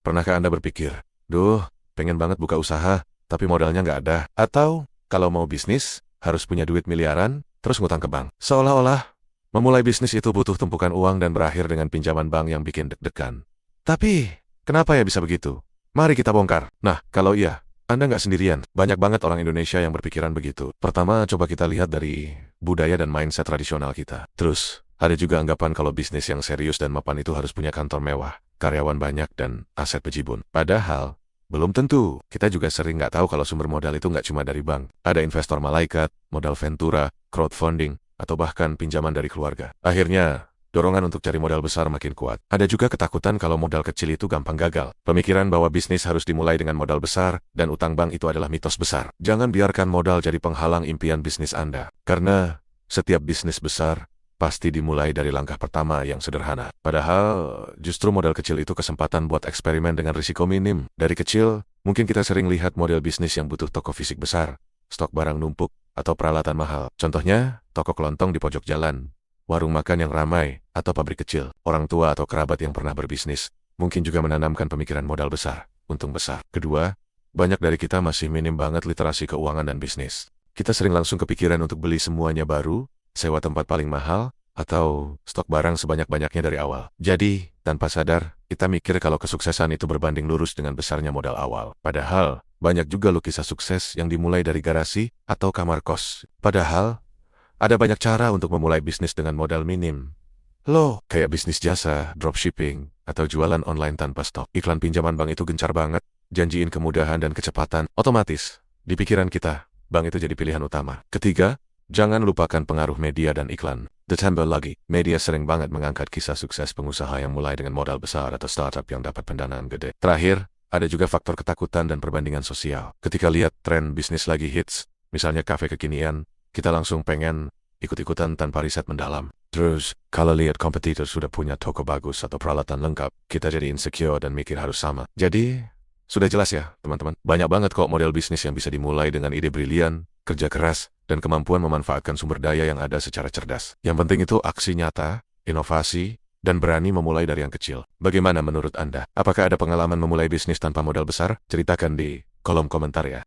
Pernahkah Anda berpikir, duh, pengen banget buka usaha, tapi modalnya nggak ada? Atau, kalau mau bisnis, harus punya duit miliaran, terus ngutang ke bank. Seolah-olah, memulai bisnis itu butuh tumpukan uang dan berakhir dengan pinjaman bank yang bikin deg-degan. Tapi, kenapa ya bisa begitu? Mari kita bongkar. Nah, kalau iya, Anda nggak sendirian. Banyak banget orang Indonesia yang berpikiran begitu. Pertama, coba kita lihat dari budaya dan mindset tradisional kita. Terus, ada juga anggapan kalau bisnis yang serius dan mapan itu harus punya kantor mewah, karyawan banyak, dan aset bejibun. Padahal, belum tentu. Kita juga sering nggak tahu kalau sumber modal itu nggak cuma dari bank. Ada investor malaikat, modal ventura, crowdfunding, atau bahkan pinjaman dari keluarga. Akhirnya, dorongan untuk cari modal besar makin kuat. Ada juga ketakutan kalau modal kecil itu gampang gagal. Pemikiran bahwa bisnis harus dimulai dengan modal besar, dan utang bank itu adalah mitos besar. Jangan biarkan modal jadi penghalang impian bisnis Anda. Karena, setiap bisnis besar pasti dimulai dari langkah pertama yang sederhana. Padahal, justru modal kecil itu kesempatan buat eksperimen dengan risiko minim. Dari kecil, mungkin kita sering lihat model bisnis yang butuh toko fisik besar, stok barang numpuk, atau peralatan mahal. Contohnya, toko kelontong di pojok jalan, warung makan yang ramai, atau pabrik kecil. Orang tua atau kerabat yang pernah berbisnis, mungkin juga menanamkan pemikiran modal besar, untung besar. Kedua, banyak dari kita masih minim banget literasi keuangan dan bisnis. Kita sering langsung kepikiran untuk beli semuanya baru, sewa tempat paling mahal, atau stok barang sebanyak-banyaknya dari awal. Jadi, tanpa sadar, kita mikir kalau kesuksesan itu berbanding lurus dengan besarnya modal awal. Padahal, banyak juga loh kisah sukses yang dimulai dari garasi atau kamar kos. Padahal, ada banyak cara untuk memulai bisnis dengan modal minim. Loh, kayak bisnis jasa, dropshipping, atau jualan online tanpa stok. Iklan pinjaman bank itu gencar banget, janjiin kemudahan dan kecepatan. Otomatis, di pikiran kita, bank itu jadi pilihan utama. Ketiga, jangan lupakan pengaruh media dan iklan. Ditambah lagi, media sering banget mengangkat kisah sukses pengusaha yang mulai dengan modal besar atau startup yang dapat pendanaan gede. Terakhir, ada juga faktor ketakutan dan perbandingan sosial. Ketika lihat tren bisnis lagi hits, misalnya kafe kekinian, kita langsung pengen ikut-ikutan tanpa riset mendalam. Terus, kalau lihat kompetitor sudah punya toko bagus atau peralatan lengkap, kita jadi insecure dan mikir harus sama. Jadi, sudah jelas ya, teman-teman. Banyak banget kok model bisnis yang bisa dimulai dengan ide brilian, kerja keras, dan kemampuan memanfaatkan sumber daya yang ada secara cerdas. Yang penting itu aksi nyata, inovasi, dan berani memulai dari yang kecil. Bagaimana menurut Anda? Apakah ada pengalaman memulai bisnis tanpa modal besar? Ceritakan di kolom komentar ya.